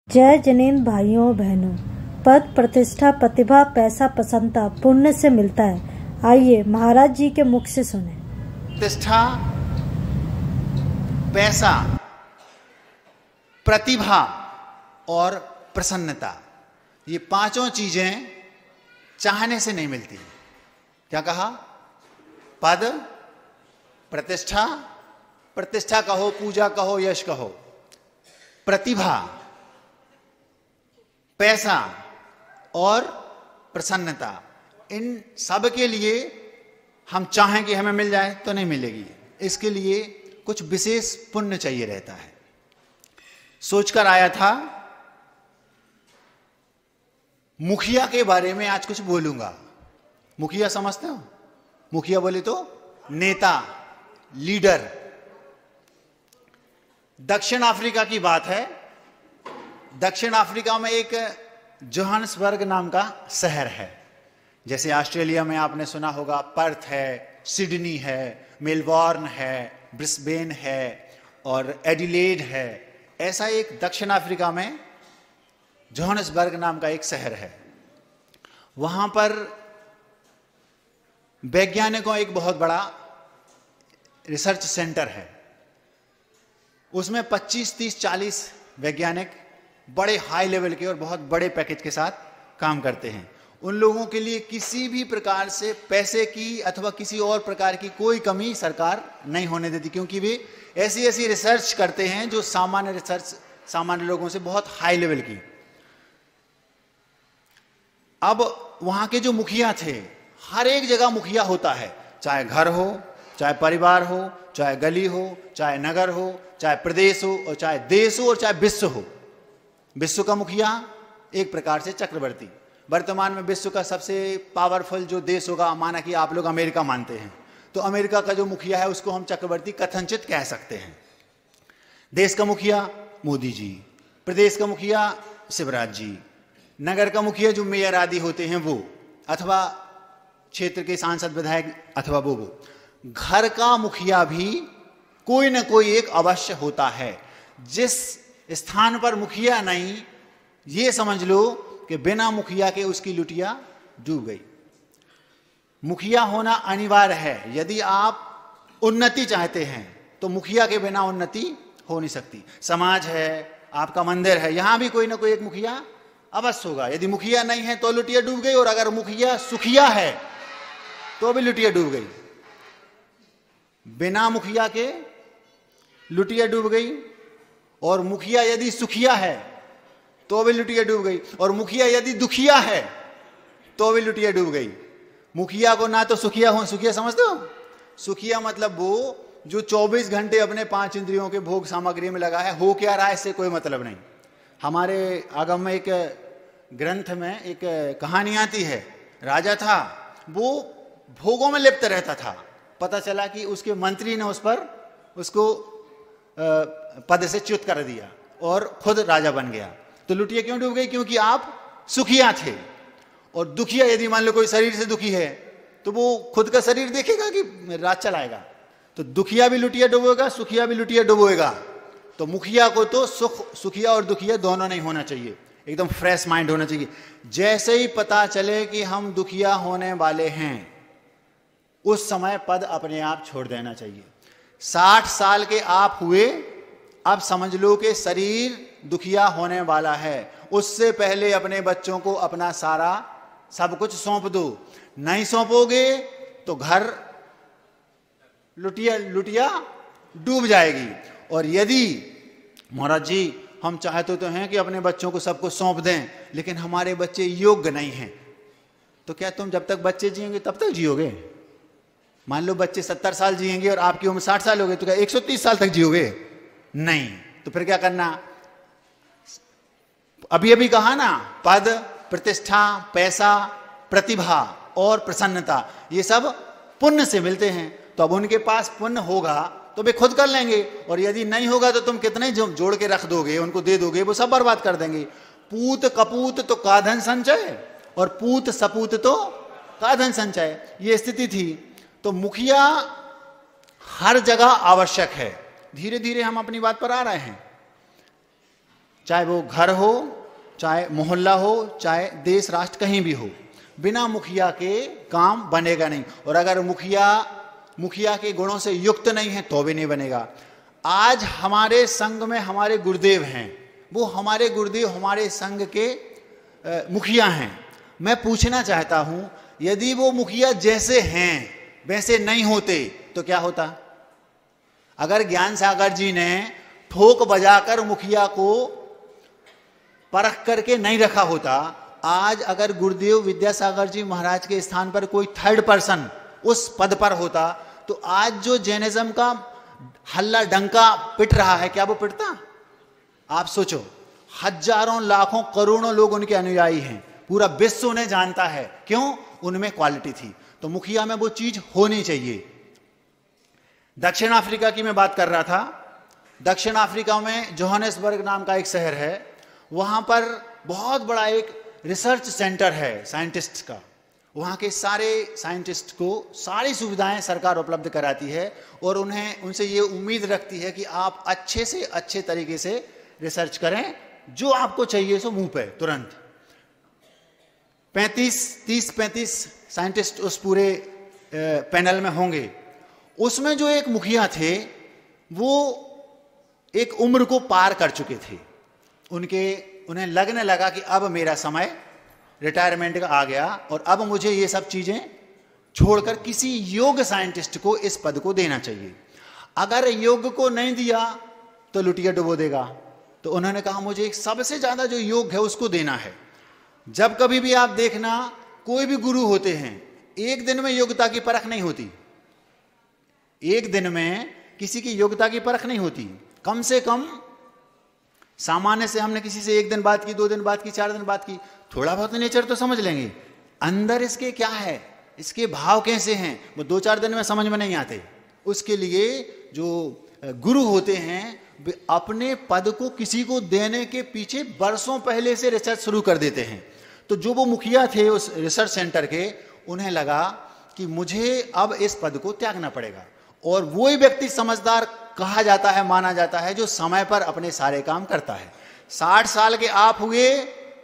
जय जनीन भाइयों बहनों, पद प्रतिष्ठा प्रतिभा पैसा प्रसन्नता पुण्य से मिलता है। आइए महाराज जी के मुख से सुने। प्रतिष्ठा, पैसा, प्रतिभा और प्रसन्नता, ये पांचों चीजें चाहने से नहीं मिलती। क्या कहा? पद, प्रतिष्ठा, प्रतिष्ठा कहो, पूजा कहो, यश कहो, प्रतिभा, पैसा और प्रसन्नता, इन सब के लिए हम चाहें कि हमें मिल जाए तो नहीं मिलेगी। इसके लिए कुछ विशेष पुण्य चाहिए रहता है। सोचकर आया था मुखिया के बारे में आज कुछ बोलूंगा। मुखिया समझते हो? मुखिया बोले तो नेता, लीडर। दक्षिण अफ्रीका की बात है। दक्षिण अफ्रीका में एक जोहान्सबर्ग नाम का शहर है। जैसे ऑस्ट्रेलिया में आपने सुना होगा पर्थ है, सिडनी है, मेलबॉर्न है, ब्रिस्बेन है और एडिलेड है। ऐसा एक दक्षिण अफ्रीका में जोहान्सबर्ग नाम का एक शहर है। वहां पर वैज्ञानिकों एक बहुत बड़ा रिसर्च सेंटर है। उसमें 25, 30, 40 वैज्ञानिक बड़े हाई लेवल के और बहुत बड़े पैकेज के साथ काम करते हैं। उन लोगों के लिए किसी भी प्रकार से पैसे की अथवा किसी और प्रकार की कोई कमी सरकार नहीं होने देती, क्योंकि वे ऐसी ऐसी रिसर्च करते हैं जो सामान्य रिसर्च, सामान्य लोगों से बहुत हाई लेवल की। अब वहां के जो मुखिया थे, हर एक जगह मुखिया होता है, चाहे घर हो, चाहे परिवार हो, चाहे गली हो, चाहे नगर हो, चाहे प्रदेश हो, और चाहे देश हो, और चाहे विश्व हो। विश्व का मुखिया एक प्रकार से चक्रवर्ती। वर्तमान में विश्व का सबसे पावरफुल जो देश होगा, माना कि आप लोग अमेरिका मानते हैं, तो अमेरिका का जो मुखिया है उसको हम चक्रवर्ती कथनचित कह सकते हैं। देश का मुखिया मोदी जी, प्रदेश का मुखिया शिवराज जी, नगर का मुखिया जो मेयर आदि होते हैं वो, अथवा क्षेत्र के सांसद विधायक अथवा वो। घर का मुखिया भी कोई ना कोई एक अवश्य होता है। जिस स्थान पर मुखिया नहीं, ये समझ लो कि बिना मुखिया के उसकी लुटिया डूब गई। मुखिया होना अनिवार्य है। यदि आप उन्नति चाहते हैं तो मुखिया के बिना उन्नति हो नहीं सकती। समाज है, आपका मंदिर है, यहां भी कोई ना कोई एक मुखिया अवश्य होगा। यदि मुखिया नहीं है तो लुटिया डूब गई, और अगर मुखिया सुखिया है तो भी लुटिया डूब गई। बिना मुखिया के लुटिया डूब गई, और मुखिया यदि सुखिया है तो भी लुटिया डूब गई, और मुखिया यदि दुखिया है तो भी लुटिया डूब गई। मुखिया को ना तो सुखिया हो, सुखिया समझते हो? सुखिया मतलब वो जो 24 घंटे अपने 5 इंद्रियों के भोग सामग्री में लगा है, हो क्या रहा है इससे कोई मतलब नहीं। हमारे आगम में एक ग्रंथ में एक कहानी आती है। राजा था, वो भोगों में लिप्त रहता था। पता चला कि उसके मंत्री ने उस पर उसको पद से च्युत कर दिया और खुद राजा बन गया। तो लुटिया क्यों डूब गई? क्योंकि आप सुखिया थे। और दुखिया, यदि मान लो कोई शरीर से दुखी है तो वो खुद का शरीर देखेगा कि राज चलाएगा। तो दुखिया भी लुटिया डुबोएगा, सुखिया भी लुटिया डुबोएगा। तो मुखिया को तो सुखिया और दुखिया दोनों नहीं होना चाहिए, एकदम फ्रेश माइंड होना चाहिए। जैसे ही पता चले कि हम दुखिया होने वाले हैं, उस समय पद अपने आप छोड़ देना चाहिए। 60 साल के आप हुए, अब समझ लो कि शरीर दुखिया होने वाला है। उससे पहले अपने बच्चों को अपना सारा सब कुछ सौंप दो। नहीं सौंपोगे तो घर लुटिया डूब जाएगी। और यदि महाराज जी हम चाहते तो हैं कि अपने बच्चों को सबको सौंप दें, लेकिन हमारे बच्चे योग्य नहीं हैं, तो क्या तुम जब तक बच्चे जिएंगे तब तक जियोगे? मान लो बच्चे 70 साल जिएंगे और आपकी उम्र 60 साल हो गई, तो क्या 130 साल तक जियोगे? नहीं। तो फिर क्या करना? अभी अभी कहा ना, पद, प्रतिष्ठा, पैसा, प्रतिभा और प्रसन्नता, ये सब पुण्य से मिलते हैं। तो अब उनके पास पुण्य होगा तो वे खुद कर लेंगे, और यदि नहीं होगा तो तुम कितने जोड़ के रख दोगे, उनको दे दोगे, वो सब बर्बाद कर देंगे। पूत कपूत तो का धन संचय, और पूत सपूत तो का धन संचय, ये स्थिति थी। तो मुखिया हर जगह आवश्यक है। धीरे धीरे हम अपनी बात पर आ रहे हैं। चाहे वो घर हो, चाहे मोहल्ला हो, चाहे देश राष्ट्र कहीं भी हो, बिना मुखिया के काम बनेगा नहीं। और अगर मुखिया के गुणों से युक्त नहीं है तो भी नहीं बनेगा। आज हमारे संघ में हमारे गुरुदेव हैं, वो हमारे गुरुदेव हमारे संघ के मुखिया हैं। मैं पूछना चाहता हूं, यदि वो मुखिया जैसे हैं वैसे नहीं होते तो क्या होता? अगर ज्ञान सागर जी ने ठोक बजाकर मुखिया को परख करके नहीं रखा होता, आज अगर गुरुदेव विद्यासागर जी महाराज के स्थान पर कोई थर्ड पर्सन उस पद पर होता, तो आज जो जैनिज्म का हल्ला डंका पिट रहा है, क्या वो पिटता? आप सोचो, हजारों लाखों करोड़ों लोग उनके अनुयायी हैं, पूरा विश्व उन्हें जानता है। क्यों? उनमें क्वालिटी थी। तो मुखिया में वो चीज होनी चाहिए। दक्षिण अफ्रीका की मैं बात कर रहा था। दक्षिण अफ्रीका में जोहानिसबर्ग नाम का एक शहर है, वहां पर बहुत बड़ा एक रिसर्च सेंटर है साइंटिस्ट का। वहाँ के सारे साइंटिस्ट को सारी सुविधाएं सरकार उपलब्ध कराती है और उनसे ये उम्मीद रखती है कि आप अच्छे से अच्छे तरीके से रिसर्च करें, जो आपको चाहिए सो मुंह पे तुरंत। 30-35 साइंटिस्ट उस पूरे पैनल में होंगे। उसमें जो एक मुखिया थे वो एक उम्र को पार कर चुके थे। उन्हें लगने लगा कि अब मेरा समय रिटायरमेंट का आ गया और अब मुझे ये सब चीजें छोड़कर किसी योग्य साइंटिस्ट को इस पद को देना चाहिए। अगर योग्य को नहीं दिया तो लुटिया डुबो देगा। तो उन्होंने कहा मुझे एक सबसे ज्यादा जो योग्य है उसको देना है। जब कभी भी आप देखना, कोई भी गुरु होते हैं, एक दिन में योग्यता की परख नहीं होती। एक दिन में किसी की योग्यता की परख नहीं होती। कम से कम सामान्य से हमने किसी से 1 दिन बात की, 2 दिन बात की, 4 दिन बात की, थोड़ा बहुत नेचर तो समझ लेंगे, अंदर इसके क्या है, इसके भाव कैसे हैं, वो 2-4 दिन में समझ में नहीं आते। उसके लिए जो गुरु होते हैं वे अपने पद को किसी को देने के पीछे वर्षों पहले से रिसर्च शुरू कर देते हैं। तो जो वो मुखिया थे उस रिसर्च सेंटर के, उन्हें लगा कि मुझे अब इस पद को त्यागना पड़ेगा। और वही व्यक्ति समझदार कहा जाता है, माना जाता है, जो समय पर अपने सारे काम करता है। 60 साल के आप हुए,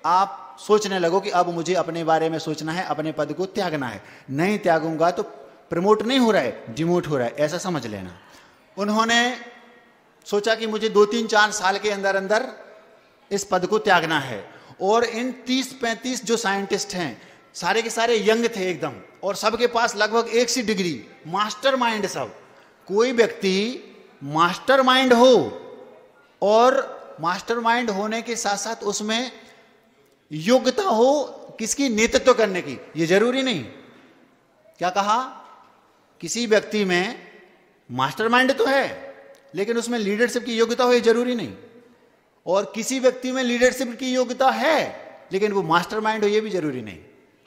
आप सोचने लगो कि अब मुझे अपने बारे में सोचना है, अपने पद को त्यागना है। नहीं त्यागूंगा तो प्रमोट नहीं हो रहा है, डिमोट हो रहा है, ऐसा समझ लेना। उन्होंने सोचा कि मुझे 2-3-4 साल के अंदर अंदर इस पद को त्यागना है। और इन 30-35 जो साइंटिस्ट हैं, सारे के सारे यंग थे एकदम, और सबके पास लगभग 1 सी डिग्री, मास्टरमाइंड सब। कोई व्यक्ति मास्टरमाइंड हो और मास्टरमाइंड होने के साथ साथ उसमें योग्यता हो किसकी, नेतृत्व करने की, ये जरूरी नहीं। क्या कहा? किसी व्यक्ति में मास्टरमाइंड तो है लेकिन उसमें लीडरशिप की योग्यता हो, ये जरूरी नहीं। और किसी व्यक्ति में लीडरशिप की योग्यता है लेकिन वो मास्टरमाइंड हो, ये भी जरूरी नहीं।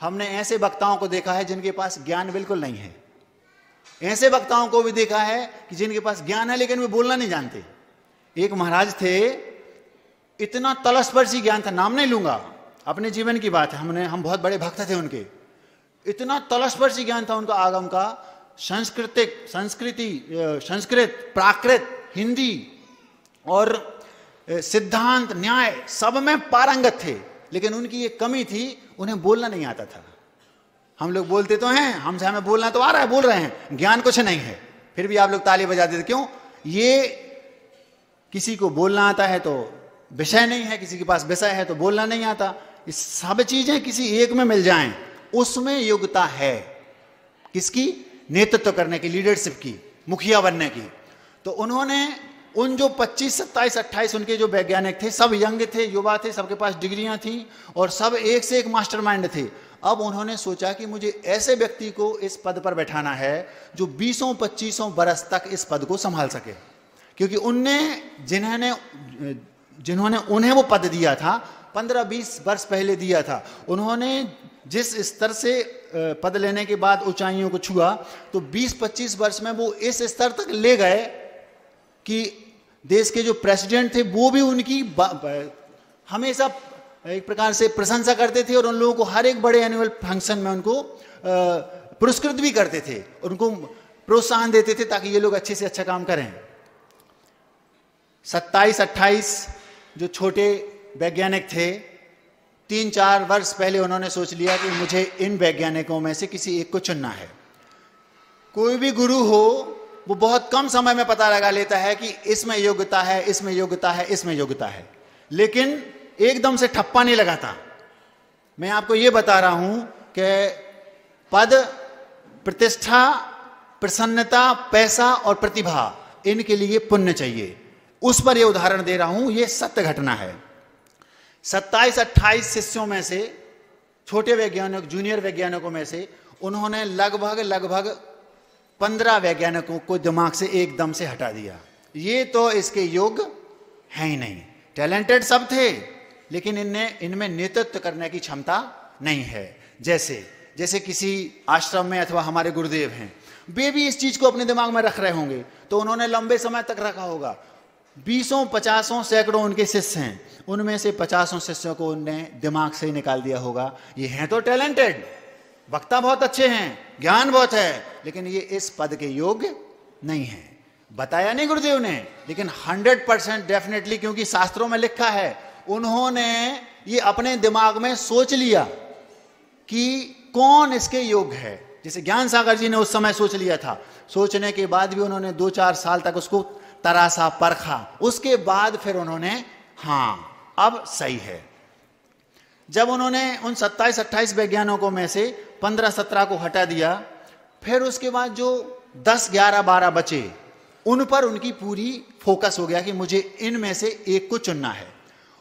हमने ऐसे वक्ताओं को देखा है जिनके पास ज्ञान बिल्कुल नहीं है। ऐसे वक्ताओं को भी देखा है कि जिनके पास ज्ञान है लेकिन वे बोलना नहीं जानते। एक महाराज थे, इतना तलस्पर्शी ज्ञान था, नाम नहीं लूंगा, अपने जीवन की बात है, हम बहुत बड़े भक्त थे उनके। इतना तलस्पर्शी ज्ञान था उनका आगम का, संस्कृत, प्राकृत, हिंदी और सिद्धांत, न्याय, सब में पारंगत थे। लेकिन उनकी एक कमी थी, उन्हें बोलना नहीं आता था। हम लोग बोलते तो हैं, हमें बोलना तो आ रहा है, बोल रहे हैं, ज्ञान कुछ नहीं है, फिर भी आप लोग ताली बजा देते। क्यों? ये किसी को बोलना आता है तो विषय नहीं है, किसी के पास विषय है तो बोलना नहीं आता। ये सब चीजें किसी एक में मिल जाएं, उसमें योग्यता है। किसकी? नेतृत्व करने की, लीडरशिप की, मुखिया बनने की। तो उन्होंने उन जो 25, 27, 28 उनके जो वैज्ञानिक थे, सब यंग थे, युवा थे, सबके पास डिग्रियां थी और सब एक से एक मास्टरमाइंड थे। अब उन्होंने सोचा कि मुझे ऐसे व्यक्ति को इस पद पर बैठाना है जो 20-25 बरस तक इस पद को संभाल सके। क्योंकि जिन्होंने उन्हें वो पद दिया था, 15-20 वर्ष पहले दिया था, उन्होंने जिस स्तर से पद लेने के बाद ऊंचाइयों को छुआ, तो 20-25 वर्ष में वो इस स्तर तक ले गए कि देश के जो प्रेसिडेंट थे वो भी उनकी हमेशा एक प्रकार से प्रशंसा करते थे और उन लोगों को हर एक बड़े एनुअल फंक्शन में उनको पुरस्कृत भी करते थे, उनको प्रोत्साहन देते थे ताकि ये लोग अच्छे से अच्छा काम करें। 27-28 जो छोटे वैज्ञानिक थे, 3-4 वर्ष पहले उन्होंने सोच लिया कि मुझे इन वैज्ञानिकों में से किसी एक को चुनना है। कोई भी गुरु हो वो बहुत कम समय में पता लगा लेता है कि इसमें योग्यता है, इसमें योग्यता है, इसमें योग्यता है, लेकिन एकदम से ठप्पा नहीं लगाता। मैं आपको ये बता रहा हूं कि पद, प्रतिष्ठा, प्रसन्नता, पैसा और प्रतिभा, इनके लिए पुण्य चाहिए। उस पर ये उदाहरण दे रहा हूं, ये सत्य घटना है। 27-28 शिष्यों में से, छोटे वैज्ञानिक, जूनियर वैज्ञानिकों में से उन्होंने लगभग 15 वैज्ञानिकों को दिमाग से एकदम से हटा दिया। ये तो इसके योग्य है ही नहीं। टैलेंटेड सब थे, लेकिन इनमें नेतृत्व करने की क्षमता नहीं है। जैसे किसी आश्रम में अथवा हमारे गुरुदेव हैं, वे भी इस चीज को अपने दिमाग में रख रहे होंगे, तो उन्होंने लंबे समय तक रखा होगा। 20-50 सैकड़ों उनके शिष्य हैं, उनमें से 50 शिष्यों को उनने दिमाग से ही निकाल दिया होगा। ये हैं तो टैलेंटेड, वक्ता बहुत अच्छे हैं, ज्ञान बहुत है, लेकिन ये इस पद के योग्य नहीं है। बताया नहीं गुरुदेव ने, लेकिन 100% डेफिनेटली, क्योंकि शास्त्रों में लिखा है, उन्होंने ये अपने दिमाग में सोच लिया कि कौन इसके योग्य है। जैसे ज्ञान सागर जी ने उस समय सोच लिया था, सोचने के बाद भी उन्होंने 2-4 साल तक उसको तरासा, परखा, उसके बाद फिर उन्होंने हाँ अब सही है। जब उन्होंने उन 27-28 वैज्ञानिकों में से 15-17 को हटा दिया, फिर उसके बाद जो 10, 11, 12 बचे, उन पर उनकी पूरी फोकस हो गया कि मुझे इनमें से एक को चुनना है।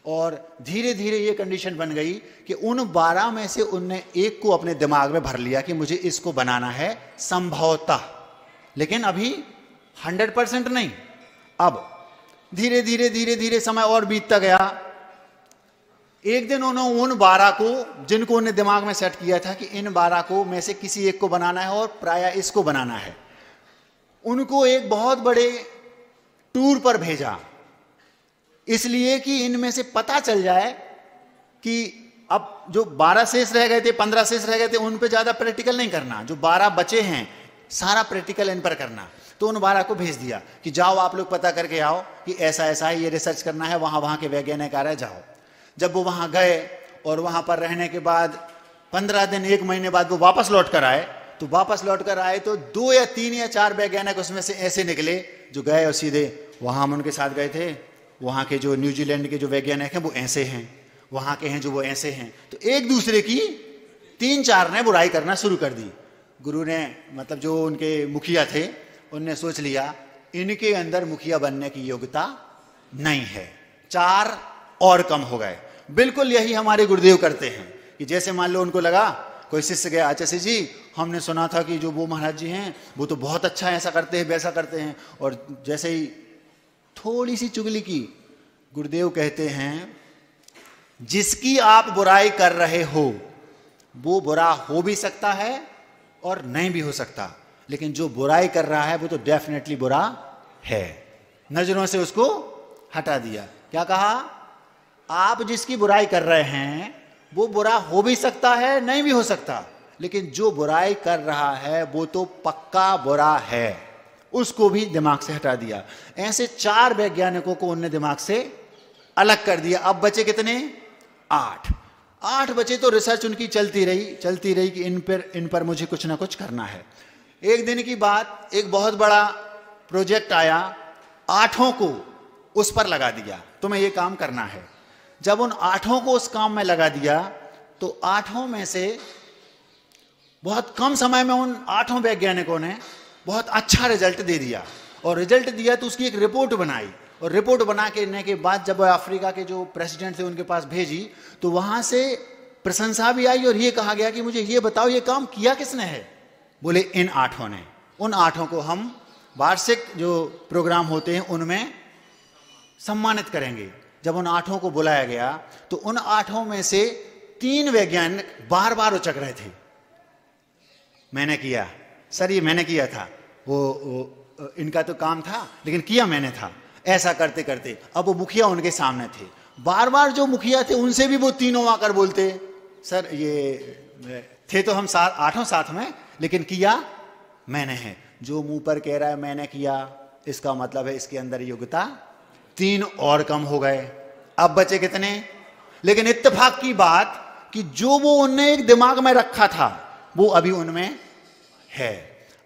और धीरे धीरे ये कंडीशन बन गई कि उन 12 में से उनने एक को अपने दिमाग में भर लिया कि मुझे इसको बनाना है संभवतः, लेकिन अभी 100% नहीं। अब धीरे धीरे समय और बीतता गया। एक दिन उन्होंने उन 12 को, जिनको उन्हें दिमाग में सेट किया था कि इन 12 को में से किसी एक को बनाना है और प्राय इसको बनाना है, उनको एक बहुत बड़े टूर पर भेजा, इसलिए कि इनमें से पता चल जाए कि अब जो 12 शेष रह गए थे, 15 शेष रह गए थे, उन पे ज्यादा प्रैक्टिकल नहीं करना, जो 12 बचे हैं सारा प्रैक्टिकल इन पर करना। तो उन 12 को भेज दिया कि जाओ आप लोग पता करके आओ कि ऐसा ऐसा है, ये रिसर्च करना है, वहां के वैज्ञानिक आ रहे, जाओ। जब वो वहां गए और वहां पर रहने के बाद 15 दिन, 1 महीने बाद वो वापस लौट कर आए, तो वापस लौट कर आए तो 2 या 3 या 4 वैज्ञानिक उसमें से ऐसे निकले जो गए और सीधे वहां हम उनके साथ गए थे, वहां के जो न्यूजीलैंड के जो वैज्ञानिक हैं वो ऐसे हैं, वहां के हैं जो वो ऐसे हैं। तो एक दूसरे की 3-4 ने बुराई करना शुरू कर दी। गुरु ने, मतलब जो उनके मुखिया थे, उनने सोच लिया इनके अंदर मुखिया बनने की योग्यता नहीं है, 4 और कम हो गए। बिल्कुल यही हमारे गुरुदेव करते हैं कि जैसे मान लो उनको लगा, कोई शिष्य गया, आचार्य जी हमने सुना था कि जो वो महाराज जी हैं वो तो बहुत अच्छा है, ऐसा करते हैं, वैसा करते हैं, और जैसे ही थोड़ी सी चुगली की, गुरुदेव कहते हैं जिसकी आप बुराई कर रहे हो वो बुरा हो भी सकता है और नहीं भी हो सकता, लेकिन जो बुराई कर रहा है वो तो डेफिनेटली बुरा है। नजरों से उसको हटा दिया। क्या कहा? आप जिसकी बुराई कर रहे हैं वो बुरा हो भी सकता है, नहीं भी हो सकता, लेकिन जो बुराई कर रहा है वो तो पक्का बुरा है, उसको भी दिमाग से हटा दिया। ऐसे 4 वैज्ञानिकों को उन्होंने दिमाग से अलग कर दिया। अब बचे कितने? 8 बचे। तो रिसर्च उनकी चलती रही कि इन पर मुझे कुछ ना कुछ करना है। एक दिन की बात, एक बहुत बड़ा प्रोजेक्ट आया, 8 को उस पर लगा दिया, तुम्हें ये काम करना है। जब उन 8 को उस काम में लगा दिया तो 8 में से बहुत कम समय में उन 8 वैज्ञानिकों ने बहुत अच्छा रिजल्ट दे दिया। और रिजल्ट दिया तो उसकी एक रिपोर्ट बनाई, और रिपोर्ट बना के बाद जब अफ्रीका के जो प्रेसिडेंट थे उनके पास भेजी तो वहां से प्रशंसा भी आई और ये कहा गया कि मुझे ये बताओ ये काम किया किसने है? बोले इन 8 ने। उन 8 को हम वार्षिक जो प्रोग्राम होते हैं उनमें सम्मानित करेंगे। जब उन 8 को बुलाया गया तो उन 8 में से 3 वैज्ञानिक बार बार उचक रहे थे, मैंने किया सर, ये मैंने किया था, वो इनका तो काम था लेकिन किया मैंने था। ऐसा करते करते अब वो मुखिया उनके सामने थे, बार बार जो मुखिया थे उनसे भी वो तीनों आकर बोलते, सर ये थे तो हम 8 साथ में, लेकिन किया मैंने है। जो मुंह पर कह रहा है मैंने किया, इसका मतलब है इसके अंदर योग्यता 3 और कम हो गए। अब बचे कितने? लेकिन इत्तेफाक की बात कि जो वो उनने एक दिमाग में रखा था वो अभी उनमें है।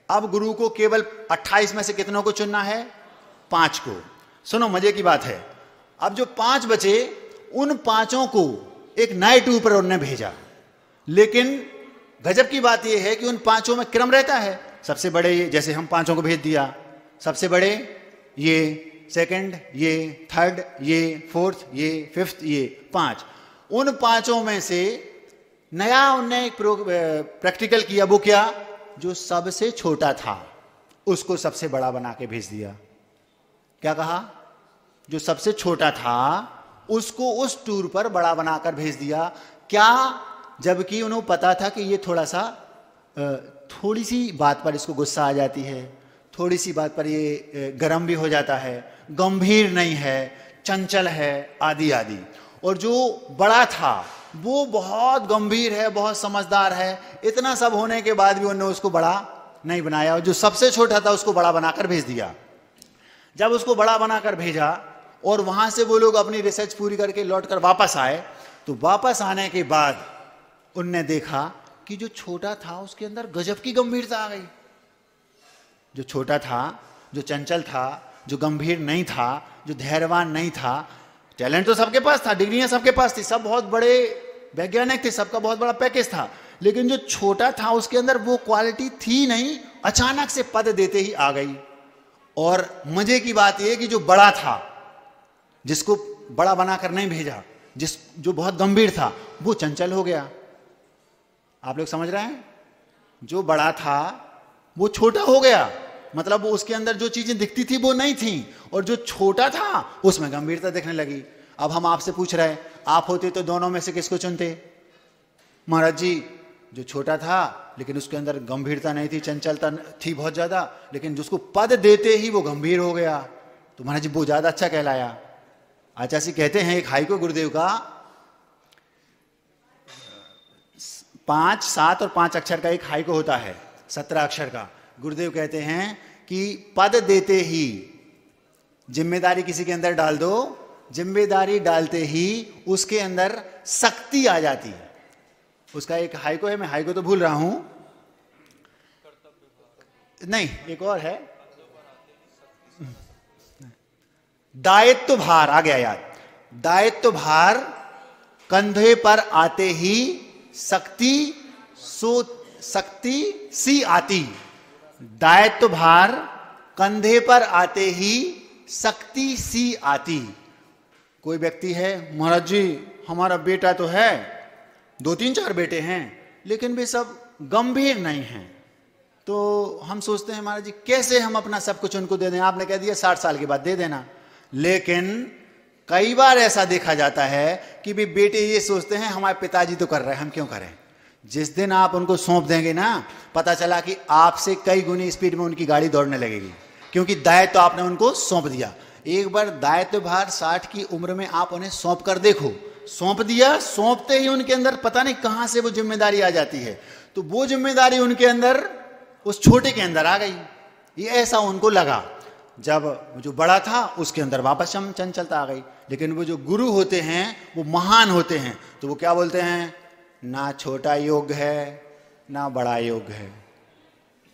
अब गुरु को केवल 28 में से कितनों को चुनना है? 5 को। सुनो मजे की बात है, अब जो 5 बचे उन 5 को एक नए टूर पर उन्होंने भेजा। लेकिन गजब की बात यह है कि उन 5 में क्रम रहता है। सबसे बड़े ये, जैसे हम 5 को भेज दिया, सबसे बड़े ये, सेकंड ये, थर्ड ये, फोर्थ ये, फिफ्थ ये, 5। उन 5 में से नया उनने एक प्रैक्टिकल किया। वो क्या? जो सबसे छोटा था उसको सबसे बड़ा बना के भेज दिया। क्या कहा? जो सबसे छोटा था उसको उस टूर पर बड़ा बनाकर भेज दिया। क्या? जबकि उन्हें पता था कि ये थोड़ा सा थोड़ी सी बात पर इसको गुस्सा आ जाती है, थोड़ी सी बात पर ये गर्म भी हो जाता है, गंभीर नहीं है, चंचल है, आदि आदि। और जो बड़ा था वो बहुत गंभीर है, बहुत समझदार है। इतना सब होने के बाद भी उन्होंने उसको बड़ा नहीं बनाया, और जो सबसे छोटा था उसको बड़ा बनाकर भेज दिया। जब उसको बड़ा बनाकर भेजा और वहां से वो लोग अपनी रिसर्च पूरी करके लौटकर वापस आए, तो वापस आने के बाद उनने देखा कि जो छोटा था उसके अंदर गजब की गंभीरता आ गई। जो छोटा था, जो चंचल था, जो गंभीर नहीं था, जो धैर्यवान नहीं था, टैलेंट तो सबके पास था, डिग्रियां सबके पास थी, सब बहुत बड़े वैज्ञानिक थे, सबका बहुत बड़ा पैकेज था, लेकिन जो छोटा था उसके अंदर वो क्वालिटी थी नहीं। अचानक से पद देते ही आ गई। और मजे की बात यह कि जो बड़ा था, जिसको बड़ा बनाकर नहीं भेजा, जो बहुत गंभीर था, वो चंचल हो गया। आप लोग समझ रहे हैं? जो बड़ा था वो छोटा हो गया, मतलब वो उसके अंदर जो चीजें दिखती थी वो नहीं थी, और जो छोटा था उसमें गंभीरता दिखने लगी। अब हम आपसे पूछ रहे हैं, आप होते तो दोनों में से किसको चुनते? महाराज जी, जो छोटा था लेकिन उसके अंदर गंभीरता नहीं थी, चंचलता थी बहुत ज्यादा, लेकिन जिसको पद देते ही वो गंभीर हो गया, तो महाराज जी वो ज्यादा अच्छा कहलाया। आचार्य कहते हैं, एक हाइको गुरुदेव का 5, 7 और 5 अक्षर का एक हाइको होता है, 17 अक्षर का। गुरुदेव कहते हैं कि पद देते ही जिम्मेदारी किसी के अंदर डाल दो, जिम्मेदारी डालते ही उसके अंदर शक्ति आ जाती है। उसका एक हाइको है, मैं हाइको तो भूल रहा हूं, नहीं एक और है, दायित्व भार आ गया याद। दायित्व भार कंधे पर आते ही शक्ति सी आती। दायित्व भार कंधे पर आते ही शक्ति सी आती। कोई व्यक्ति है, महाराज जी हमारा बेटा तो है, 2-3-4 बेटे हैं, लेकिन वे सब गंभीर नहीं हैं। तो हम सोचते हैं महाराज जी कैसे हम अपना सब कुछ उनको दे दें। आपने कह दिया 60 साल के बाद दे देना, लेकिन कई बार ऐसा देखा जाता है कि भी बेटे ये सोचते हैं हमारे पिताजी तो कर रहे हैं, हम क्यों करें। जिस दिन आप उनको सौंप देंगे ना, पता चला कि आपसे कई गुनी स्पीड में उनकी गाड़ी दौड़ने लगेगी, क्योंकि दायित्व तो आपने उनको सौंप दिया। एक बार दायित्व भार 60 की उम्र में आप उन्हें सौंप कर देखो, सौंप दिया, सौंपते ही उनके अंदर पता नहीं कहां से वो जिम्मेदारी आ जाती है। तो वो जिम्मेदारी उनके अंदर, उस छोटे के अंदर आ गई। ये ऐसा उनको लगा। जब जो बड़ा था उसके अंदर वापस चंचलता आ गई। लेकिन वो जो गुरु होते हैं वो महान होते हैं, तो वो क्या बोलते हैं, ना छोटा योग्य है ना बड़ा योग्य है।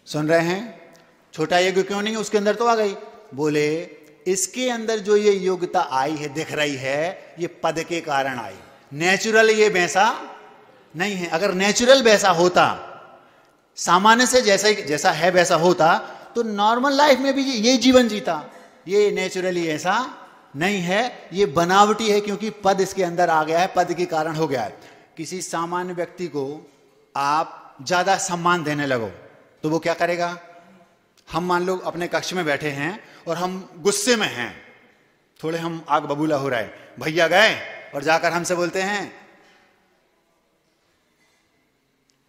सुन रहे हैं? छोटा योग्य क्यों नहीं, उसके अंदर तो आ गई। बोले इसके अंदर जो ये योग्यता आई है, दिख रही है, ये पद के कारण आई, नेचुरल ये वैसा नहीं है। अगर नेचुरल वैसा होता, सामान्य से जैसा है वैसा होता, तो नॉर्मल लाइफ में भी ये जीवन जीता। ये नेचुरली ऐसा नहीं है, ये बनावटी है, क्योंकि पद इसके अंदर आ गया है, पद के कारण हो गया है। किसी सामान्य व्यक्ति को आप ज्यादा सम्मान देने लगो तो वो क्या करेगा। हम मान लो अपने कक्ष में बैठे हैं और हम गुस्से में हैं, थोड़े हम आग बबूला हो रहा है, भैया गए और जाकर हमसे बोलते हैं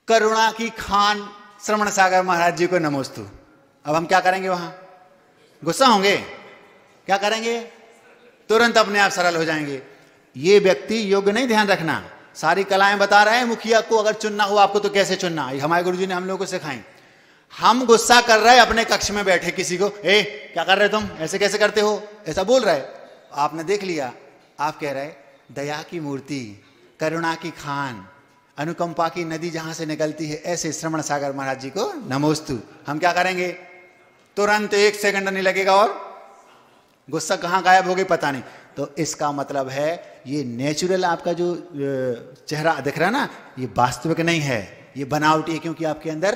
करुणा की खान श्रवण सागर महाराज जी को नमोस्तु। अब हम क्या करेंगे, वहां गुस्सा होंगे, क्या करेंगे, तुरंत अपने आप सरल हो जाएंगे। ये व्यक्ति योग्य नहीं, ध्यान रखना। सारी कलाएं बता रहे हैं, मुखिया को अगर चुनना हो आपको तो कैसे चुनना, हमारे गुरुजी ने हम लोगों को सिखाई। हम गुस्सा कर रहे हैं अपने कक्ष में बैठे किसी को, ए क्या कर रहे तुम, ऐसे कैसे करते हो, ऐसा बोल रहे, आपने देख लिया आप कह रहे दया की मूर्ति, करुणा की खान, अनुकंपा की नदी जहां से निकलती है, ऐसे श्रवण सागर महाराज जी को नमोस्तु। हम क्या करेंगे, तुरंत 1 सेकंड नहीं लगेगा और गुस्सा कहां गायब हो गई पता नहीं। तो इसका मतलब है ये नेचुरल आपका जो चेहरा दिख रहा है ना, ये वास्तविक नहीं है, ये बनावटी है, क्योंकि आपके अंदर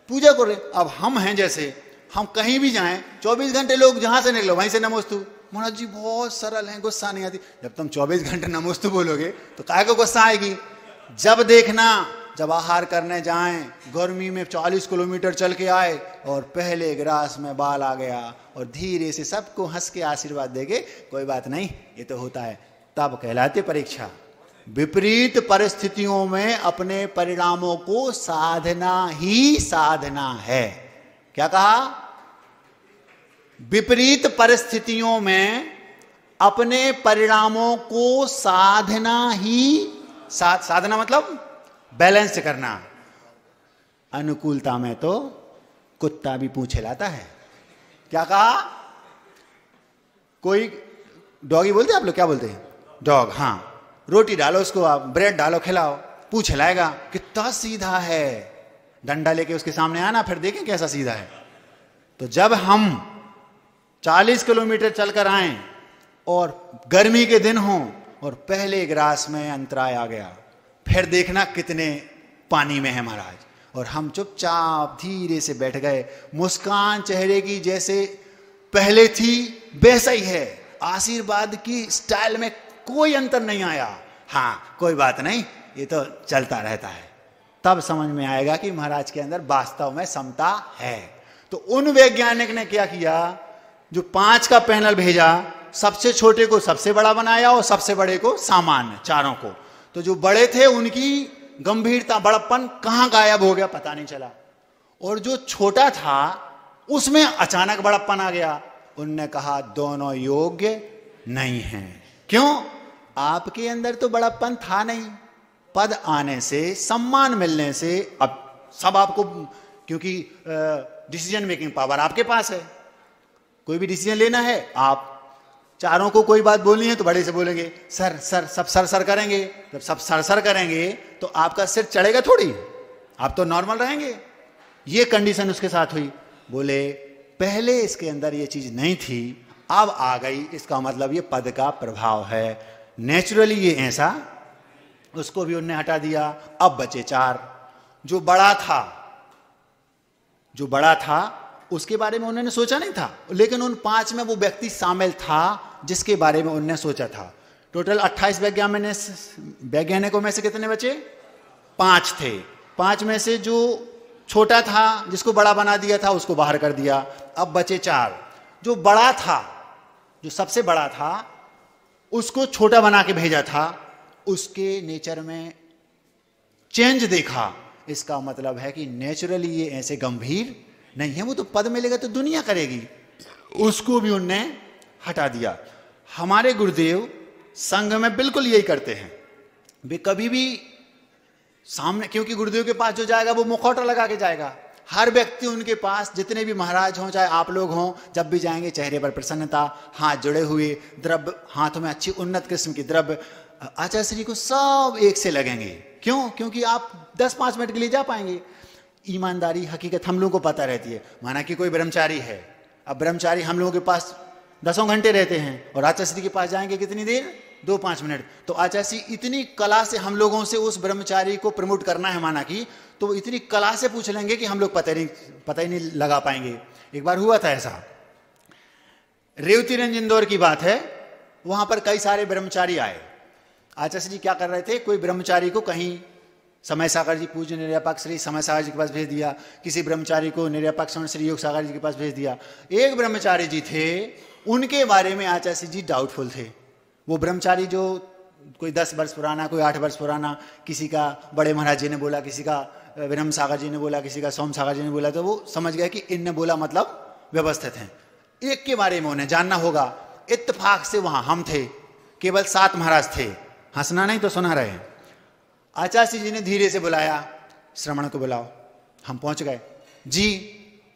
पूजा कर रहे। अब हम हैं, जैसे हम कहीं भी जाएं 24 घंटे लोग जहां से निकलो वहीं से नमोस्तु। महाराज जी बहुत सरल हैं, गुस्सा नहीं आती। जब तुम 24 घंटे नमोस्तु बोलोगे तो काहे को गुस्सा आएगी। जब देखना, जब आहार करने जाएं, गर्मी में 40 किलोमीटर चल के आए और पहले ग्रास में बाल आ गया और धीरे से सबको हंस के आशीर्वाद देंगे, कोई बात नहीं, ये तो होता है, तब कहलाते परीक्षा। विपरीत परिस्थितियों में अपने परिणामों को साधना ही साधना है। क्या कहा, विपरीत परिस्थितियों में अपने परिणामों को साधना ही साधना मतलब बैलेंस करना। अनुकूलता में तो कुत्ता भी पूंछ हिलाता है। क्या कहा, कोई डॉगी बोलते हैं आप लोग, क्या बोलते हैं, डॉग, हाँ, रोटी डालो उसको, आप ब्रेड डालो, खिलाओ, पूछ हिलाएगा। कितना सीधा है, डंडा लेके उसके सामने आना, फिर देखें कैसा सीधा है। तो जब हम 40 किलोमीटर चलकर आए और गर्मी के दिन हों और पहले ग्रास में अंतराय आ गया, फिर देखना कितने पानी में है महाराज, और हम चुपचाप धीरे से बैठ गए। मुस्कान चेहरे की जैसे पहले थी वैसा ही है, आशीर्वाद की स्टाइल में कोई अंतर नहीं आया। हाँ, कोई बात नहीं, ये तो चलता रहता है। तब समझ में आएगा कि महाराज के अंदर वास्तव में समता है। तो उन वैज्ञानिक ने क्या किया, जो 5 का पैनल भेजा, सबसे छोटे को सबसे बड़ा बनाया और सबसे बड़े को सामान्य, चारों को। तो जो बड़े थे उनकी गंभीरता, बड़प्पन कहां गायब हो गया पता नहीं चला, और जो छोटा था उसमें अचानक बड़प्पन आ गया। उनने कहा दोनों योग्य नहीं हैं। क्यों, आपके अंदर तो बड़प्पन था नहीं, पद आने से, सम्मान मिलने से अब सब आपको, क्योंकि डिसीजन मेकिंग पावर आपके पास है, कोई भी डिसीजन लेना है, आप चारों को कोई बात बोलनी है तो बड़े से बोलेंगे, सर सर, सब सर सर करेंगे। जब सब सर सर करेंगे तो आपका सिर चढ़ेगा थोड़ी, आप तो नॉर्मल रहेंगे। ये कंडीशन उसके साथ हुई। बोले पहले इसके अंदर ये चीज नहीं थी, अब आ गई, इसका मतलब ये पद का प्रभाव है, नेचुरली ये ऐसा। उसको भी उनने हटा दिया। अब बचे 4। जो बड़ा था उसके बारे में उन्होंने सोचा नहीं था, लेकिन उन 5 में वो व्यक्ति शामिल था जिसके बारे में उन्होंने सोचा था। टोटल 28 वैज्ञानिकों में से कितने बचे, 5 थे। 5 में से जो छोटा था, जिसको बड़ा बना दिया था, उसको बाहर कर दिया। अब बचे 4। जो बड़ा था, जो सबसे बड़ा था, उसको छोटा बना के भेजा था, उसके नेचर में चेंज देखा। इसका मतलब है कि नेचुरली ये ऐसे गंभीर नहीं है, वो तो पद मिलेगा तो दुनिया करेगी। उसको भी उनने हटा दिया। हमारे गुरुदेव संघ में बिल्कुल यही करते हैं। वे कभी भी सामने, क्योंकि गुरुदेव के पास जो जाएगा वो मुखौटा लगा के जाएगा। हर व्यक्ति उनके पास, जितने भी महाराज हों चाहे आप लोग हों, जब भी जाएंगे चेहरे पर प्रसन्नता, हाथ जुड़े हुए, द्रव्य हाथों में अच्छी उन्नत किस्म की द्रव्य, आचार्य श्री को सब एक से लगेंगे। क्यों? क्योंकि आप 10-5 मिनट के लिए जा पाएंगे। ईमानदारी, हकीकत हम लोगों को पता रहती है। माना कि कोई ब्रह्मचारी है, अब ब्रह्मचारी हम लोगों के पास 10 घंटे रहते हैं और आचार्य श्री के पास जाएंगे कितनी देर, 2-5 मिनट। तो आचार्य श्री इतनी कला से हम लोगों से उस ब्रह्मचारी को प्रमोट करना है, माना कि, तो इतनी कला से पूछ लेंगे कि हम लोग पता ही नहीं लगा पाएंगे। एक बार हुआ था ऐसा, रेवती इंदौर की बात है। वहां पर कई सारे ब्रह्मचारी आए। आचार्य जी क्या कर रहे थे, कोई ब्रह्मचारी को कहीं समय सागर जी पूज्य निर्यापक श्री समय सागर जी के पास भेज दिया, किसी ब्रह्मचारी को निर्यापक श्री योग सागर जी के पास भेज दिया। एक ब्रह्मचारी जी थे, उनके बारे में आचार्य जी डाउटफुल थे। वो ब्रह्मचारी जो कोई 10 वर्ष पुराना, कोई 8 वर्ष पुराना, किसी का बड़े महाराज जी ने बोला, किसी का ब्रह्म सागर जी ने बोला, किसी का सोम सागर जी ने बोला, तो वो समझ गया कि इनने बोला मतलब व्यवस्थित हैं। एक के बारे में उन्हें जानना होगा। इत्तेफाक से वहां हम थे, केवल 7 महाराज थे। हंसना नहीं तो सुना रहे। आचार्य जी ने धीरे से बुलाया, श्रवण को बुलाओ। हम पहुंच गए। जी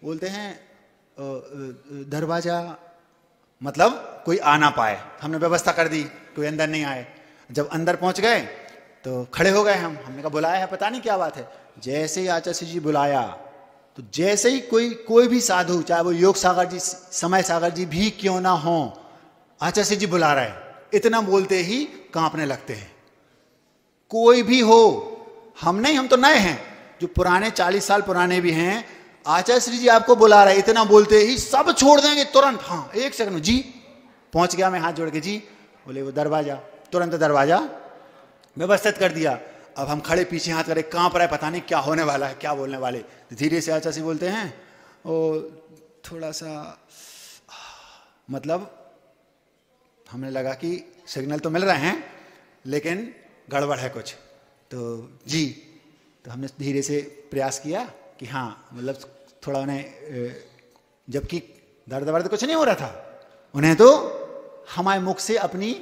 बोलते हैं, दरवाजा मतलब कोई आ ना पाए, हमने व्यवस्था कर दी, कोई अंदर नहीं आए। जब अंदर पहुंच गए तो खड़े हो गए हमने कहा बुलाया है, पता नहीं क्या बात है। जैसे ही आचार्य जी बुलाया तो जैसे ही कोई भी साधु, चाहे वो योग सागर जी, समय सागर जी भी क्यों ना हो, आचार्य जी बुला रहे, इतना बोलते ही कांपने लगते हैं। कोई भी हो, हम तो नए हैं, जो पुराने 40 साल पुराने भी हैं, आचार्य श्री जी आपको बुला रहे, इतना बोलते ही सब छोड़ देंगे तुरंत। हाँ, एक सेकंड जी, पहुंच गया मैं हाथ जोड़ के, जी बोले वो दरवाजा, तुरंत दरवाजा व्यवस्थित कर दिया। अब हम खड़े पीछे हाथ करे, कांप रहा है, पता नहीं क्या होने वाला है, क्या बोलने वाले। धीरे से आचार्य जी बोलते हैं, ओ थोड़ा सा, मतलब हमें लगा कि सिग्नल तो मिल रहे हैं लेकिन गड़बड़ है कुछ, तो जी, तो हमने धीरे से प्रयास किया कि हाँ, मतलब थोड़ा उन्हें, जबकि दर्द वर्द कुछ नहीं हो रहा था, उन्हें तो हमारे मुख से अपनी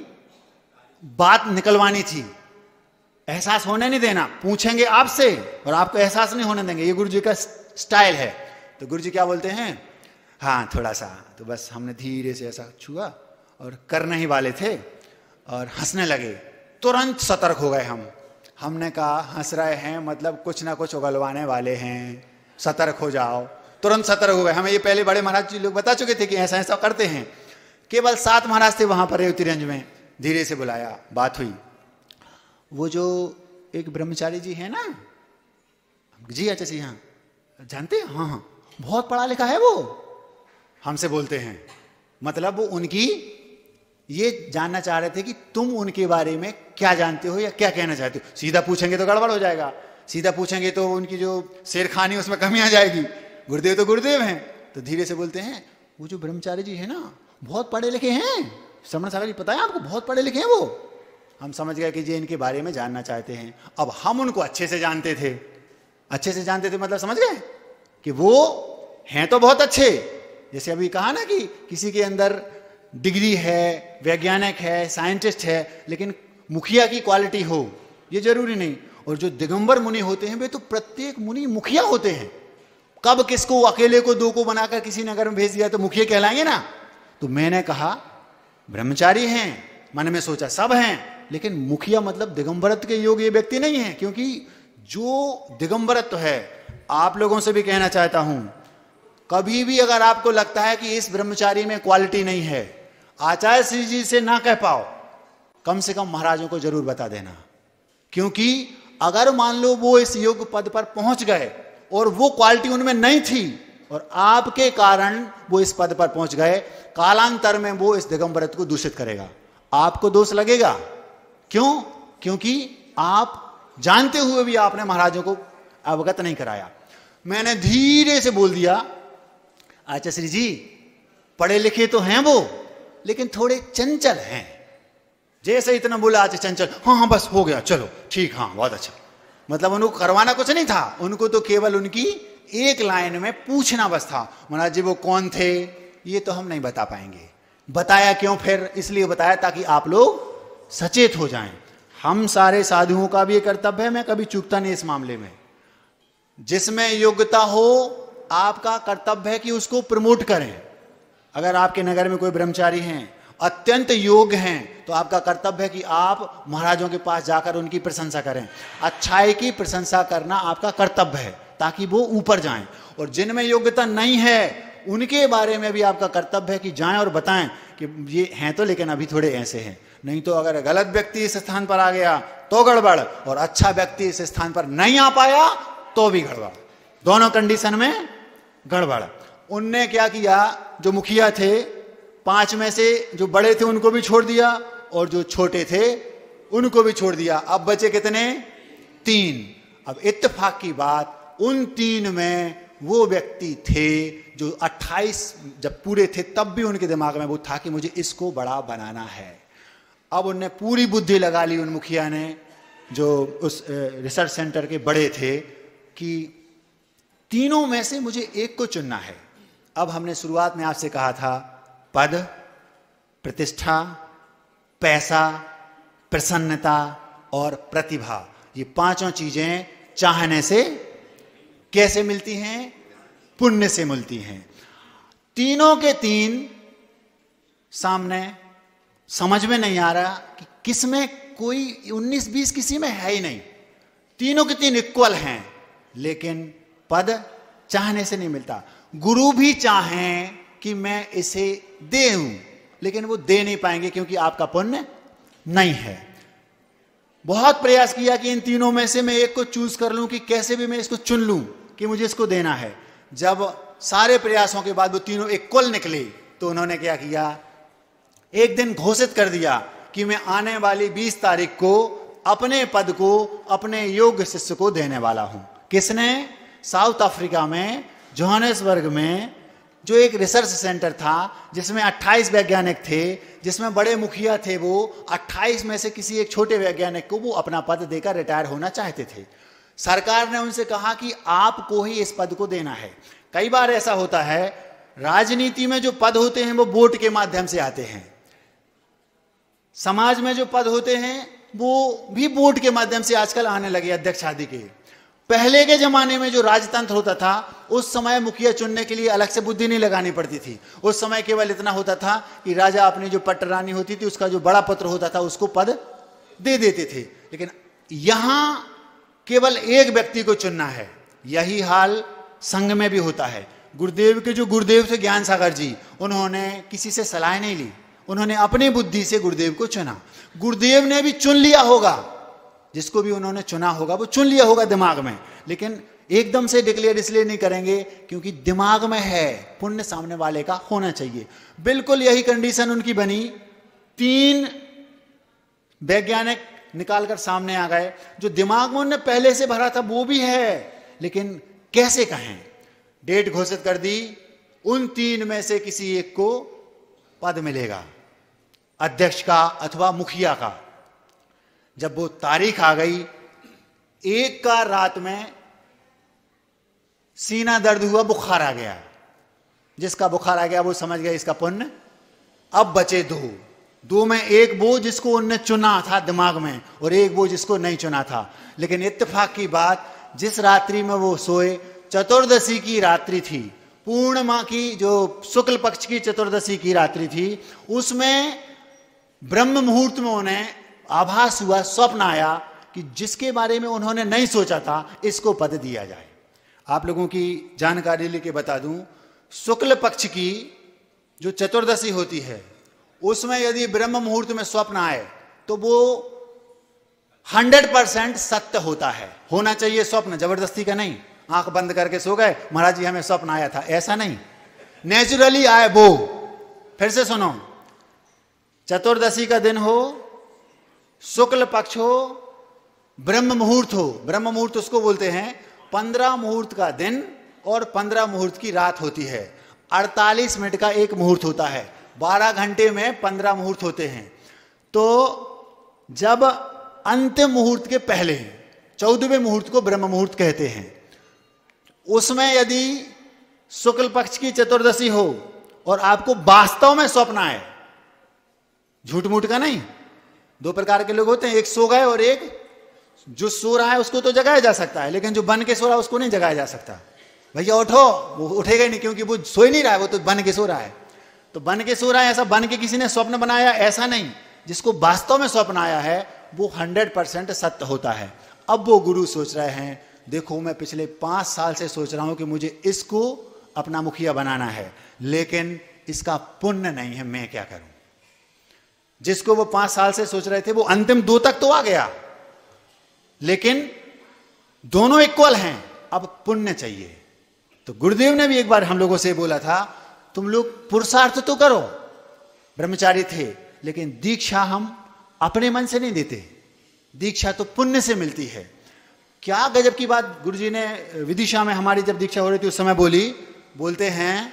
बात निकलवानी थी, एहसास होने नहीं देना। पूछेंगे आपसे और आपको एहसास नहीं होने देंगे, ये गुरु जी का स्टाइल है। तो गुरु जी क्या बोलते हैं, हाँ थोड़ा सा, तो बस हमने धीरे से ऐसा छुआ और करने ही वाले थे और हंसने लगे। तुरंत सतर्क हो गए हमने कहा हंस रहे हैं मतलब कुछ ना कुछ उगलवाने वाले हैं, सतर्क हो जाओ। तुरंत सतर्क हो गए। हमें ये पहले बड़े महाराज जी लोग बता चुके थे कि ऐसा ऐसा करते हैं। केवल 7 महाराज थे वहां पर रेवतीरंज में। धीरे से बुलाया, बात हुई। वो जो एक ब्रह्मचारी जी है ना, जी अच्छा जी, हाँ जानते हैं, हाँ हाँ बहुत पढ़ा लिखा है वो, हमसे बोलते हैं। मतलब वो उनकी ये जानना चाह रहे थे कि तुम उनके बारे में क्या जानते हो या क्या कहना चाहते हो। सीधा पूछेंगे तो गड़बड़ हो जाएगा, सीधा पूछेंगे तो उनकी जो शेरखानी उसमें कमी आ जाएगी। गुरुदेव तो गुरुदेव हैं। तो धीरे से बोलते हैं, वो जो ब्रह्मचारी जी है ना बहुत पढ़े लिखे हैं, श्रवण सागर जी पता है आपको, बहुत पढ़े लिखे हैं वो। हम समझ गए कि जी इनके बारे में जानना चाहते हैं। अब हम उनको अच्छे से जानते थे, अच्छे से जानते थे मतलब समझ गए कि वो हैं तो बहुत अच्छे। जैसे अभी कहा ना कि किसी के अंदर डिग्री है, वैज्ञानिक है, साइंटिस्ट है, लेकिन मुखिया की क्वालिटी हो ये जरूरी नहीं। और जो दिगंबर मुनि होते हैं वे तो प्रत्येक मुनि मुखिया होते हैं। कब किसको, अकेले को दो को बनाकर किसी नगर में भेज दिया तो मुखिया कहलाएंगे ना। तो मैंने कहा ब्रह्मचारी हैं, मन में सोचा सब हैं, लेकिन मुखिया मतलब दिगंबरत्व के योग ये व्यक्ति नहीं है। क्योंकि जो दिगंबरत्व है, आप लोगों से भी कहना चाहता हूं, कभी भी अगर आपको लगता है कि इस ब्रह्मचारी में क्वालिटी नहीं है, आचार्य श्री जी से ना कह पाओ, कम से कम महाराजों को जरूर बता देना। क्योंकि अगर मान लो वो इस योग पद पर पहुंच गए और वो क्वालिटी उनमें नहीं थी और आपके कारण वो इस पद पर पहुंच गए, कालांतर में वो इस दिगंबरत्व को दूषित करेगा, आपको दोष लगेगा। क्यों? क्योंकि आप जानते हुए भी आपने महाराजों को अवगत नहीं कराया। मैंने धीरे से बोल दिया, आचार्य श्री जी पढ़े लिखे तो हैं वो, लेकिन थोड़े चंचल हैं। जैसे इतना बोला आचार्य चंचल, हाँ हाँ बस हो गया, चलो ठीक, हाँ बहुत अच्छा। मतलब उनको करवाना कुछ नहीं था, उनको तो केवल उनकी एक लाइन में पूछना बस था, महाराज जी वो कौन थे, ये तो हम नहीं बता पाएंगे। बताया क्यों फिर? इसलिए बताया ताकि आप लोग सचेत हो जाएं। हम सारे साधुओं का भी ये कर्तव्य है, मैं कभी चूकता नहीं इस मामले में। जिसमें योग्यता हो आपका कर्तव्य है कि उसको प्रमोट करें। अगर आपके नगर में कोई ब्रह्मचारी हैं, अत्यंत योग्य हैं, तो आपका कर्तव्य है कि आप महाराजों के पास जाकर उनकी प्रशंसा करें। अच्छाई की प्रशंसा करना आपका कर्तव्य है ताकि वो ऊपर जाएं। और जिनमें योग्यता नहीं है उनके बारे में भी आपका कर्तव्य है कि जाएं और बताएं कि ये हैं तो, लेकिन अभी थोड़े ऐसे हैं। नहीं तो अगर गलत व्यक्ति इस स्थान पर आ गया तो गड़बड़, और अच्छा व्यक्ति इस स्थान पर नहीं आ पाया तो भी गड़बड़। दोनों कंडीशन में गड़बड़। उनने क्या किया, जो मुखिया थे 5 में से जो बड़े थे उनको भी छोड़ दिया और जो छोटे थे उनको भी छोड़ दिया। अब बचे कितने? 3। अब इत्तेफाक की बात, उन 3 में वो व्यक्ति थे जो 28 जब पूरे थे तब भी उनके दिमाग में वो था कि मुझे इसको बड़ा बनाना है। अब उनने पूरी बुद्धि लगा ली, उन मुखिया ने जो उस रिसर्च सेंटर के बड़े थे, कि तीनों में से मुझे एक को चुनना है। अब हमने शुरुआत में आपसे कहा था पद, प्रतिष्ठा, पैसा, प्रसन्नता और प्रतिभा, ये 5 चीजें चाहने से कैसे मिलती हैं? पुण्य से मिलती हैं। तीनों के 3 सामने समझ में नहीं आ रहा कि किसमें कोई 19-20 किसी में है ही नहीं, तीनों के तीन इक्वल हैं, लेकिन पद चाहने से नहीं मिलता। गुरु भी चाहें कि मैं इसे दे दूं, लेकिन वो दे नहीं पाएंगे क्योंकि आपका पुण्य नहीं है। बहुत प्रयास किया कि इन तीनों में से मैं एक को चूज कर लूं, कि कैसे भी मैं इसको चुन लूं कि मुझे इसको देना है। जब सारे प्रयासों के बाद वो तीनों इक्वल निकले तो उन्होंने क्या किया, एक दिन घोषित कर दिया कि मैं आने वाली 20 तारीख को अपने पद को अपने योग्य शिष्य को देने वाला हूं। किसने? साउथ अफ्रीका में जोहानिसबर्ग में जो एक रिसर्च सेंटर था जिसमें 28 वैज्ञानिक थे, जिसमें बड़े मुखिया थे, वो 28 में से किसी एक छोटे वैज्ञानिक को वो अपना पद देकर रिटायर होना चाहते थे। सरकार ने उनसे कहा कि आपको ही इस पद को देना है। कई बार ऐसा होता है, राजनीति में जो पद होते हैं वो वोट के माध्यम से आते हैं, समाज में जो पद होते हैं वो भी वोट के माध्यम से आजकल आने लगे, अध्यक्ष आदि के। पहले के जमाने में जो राजतंत्र होता था उस समय मुखिया चुनने के लिए अलग से बुद्धि नहीं लगानी पड़ती थी। उस समय केवल इतना होता था कि राजा अपनी जो पट्टरानी होती थी उसका जो बड़ा पुत्र होता था उसको पद दे देते थे। लेकिन यहां केवल एक व्यक्ति को चुनना है। यही हाल संघ में भी होता है। गुरुदेव के जो गुरुदेव थे ज्ञान सागर जी, उन्होंने किसी से सलाह नहीं ली, उन्होंने अपनी बुद्धि से गुरुदेव को चुना। गुरुदेव ने भी चुन लिया होगा, जिसको भी उन्होंने चुना होगा वो चुन लिया होगा दिमाग में, लेकिन एकदम से डिक्लेयर इसलिए नहीं करेंगे क्योंकि दिमाग में है पुण्य सामने वाले का होना चाहिए। बिल्कुल यही कंडीशन उनकी बनी। 3 वैज्ञानिक निकालकर सामने आ गए, जो दिमाग में उन्होंने पहले से भरा था वो भी है, लेकिन कैसे कहें। डेट घोषित कर दी, उन 3 में से किसी एक को पद मिलेगा, अध्यक्ष का अथवा मुखिया का। जब वो तारीख आ गई, एक का रात में सीना दर्द हुआ, बुखार आ गया। जिसका बुखार आ गया वो समझ गया इसका पुण्य। अब बचे 2 में एक वो जिसको उनने चुना था दिमाग में, और एक वो जिसको नहीं चुना था। लेकिन इत्तेफाक की बात, जिस रात्रि में वो सोए चतुर्दशी की रात्रि थी, पूर्णिमा की जो शुक्ल पक्ष की चतुर्दशी की रात्रि थी, उसमें ब्रह्म मुहूर्त में उन्हें आभास हुआ, स्वप्न आया कि जिसके बारे में उन्होंने नहीं सोचा था इसको पद दिया जाए। आप लोगों की जानकारी लेके बता दूं, शुक्ल पक्ष की जो चतुर्दशी होती है उसमें यदि ब्रह्म मुहूर्त में स्वप्न आए तो वो 100% सत्य होता है। होना चाहिए स्वप्न, जबरदस्ती का नहीं। आंख बंद करके सो गए, महाराज जी हमें स्वप्न आया था, ऐसा नहीं, नेचुरली आए वो। फिर से सुनो, चतुर्दशी का दिन हो, शुक्ल पक्ष हो, ब्रह्म मुहूर्त हो। ब्रह्म मुहूर्त उसको बोलते हैं 15 मुहूर्त का दिन और 15 मुहूर्त की रात होती है। 48 मिनट का एक मुहूर्त होता है, 12 घंटे में 15 मुहूर्त होते हैं। तो जब अंतिम मुहूर्त के पहले 14वें मुहूर्त को ब्रह्म मुहूर्त कहते हैं, उसमें यदि शुक्ल पक्ष की चतुर्दशी हो और आपको वास्तव में स्वप्न आए, झूठ मूठ का नहीं। 2 प्रकार के लोग होते हैं, एक सो गए और एक जो सो रहा है उसको तो जगाया जा सकता है, लेकिन जो बन के सो रहा है उसको नहीं जगाया जा सकता। भैया उठो, वो उठेगा ही नहीं क्योंकि वो सो ही नहीं रहा है, वो तो बन के सो रहा है। तो बन के सो रहा है, ऐसा बन के किसी ने स्वप्न बनाया ऐसा नहीं। जिसको वास्तव में स्वप्न आया है वो 100% सत्य होता है। अब वो गुरु सोच रहे हैं, देखो मैं पिछले 5 साल से सोच रहा हूं कि मुझे इसको अपना मुखिया बनाना है, लेकिन इसका पुण्य नहीं है, मैं क्या करूं। जिसको वो 5 साल से सोच रहे थे वो अंतिम 2 तक तो आ गया, लेकिन दोनों इक्वल हैं, अब पुण्य चाहिए। तो गुरुदेव ने भी एक बार हम लोगों से बोला था, तुम लोग पुरुषार्थ तो करो, ब्रह्मचारी थे, लेकिन दीक्षा हम अपने मन से नहीं देते, दीक्षा तो पुण्य से मिलती है। क्या गजब की बात गुरुजी ने विदिशा में हमारी जब दीक्षा हो रही थी उस समय बोलते हैं,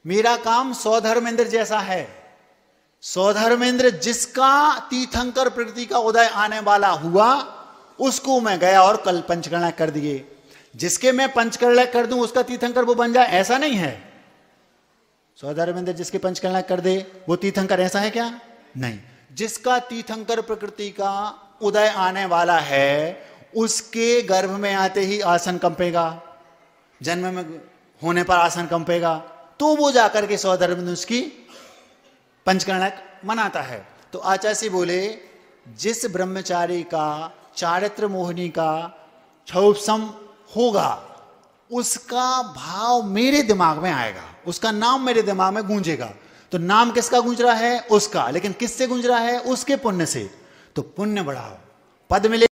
मेरा काम सौधर्मेंद्र जैसा है। सौधर्मेंद्र जिसका तीर्थंकर प्रकृति का उदय आने वाला हुआ उसको मैं गया और कल पंचकर्णा कर दिए। जिसके मैं पंचकर्णा कर दूं उसका तीर्थंकर वो बन जाए, ऐसा नहीं है। सौधर्मेंद्र जिसके पंचकर्णा कर दे वो तीर्थंकर, ऐसा है क्या? नहीं। जिसका तीर्थंकर प्रकृति का उदय आने वाला है उसके गर्भ में आते ही आसन कंपेगा, जन्म में होने पर आसन कंपेगा, तो वो जाकर के 100 धर्मधनुष की पंचकर्णक मनाता है। तो आचार्य बोले जिस ब्रह्मचारी का चारित्र मोहिनी का क्षौपसम होगा उसका भाव मेरे दिमाग में आएगा, उसका नाम मेरे दिमाग में गूंजेगा। तो नाम किसका गूंज रहा है? उसका। लेकिन किससे गूंज रहा है? उसके पुण्य से। तो पुण्य बढ़ाओ, पद मिले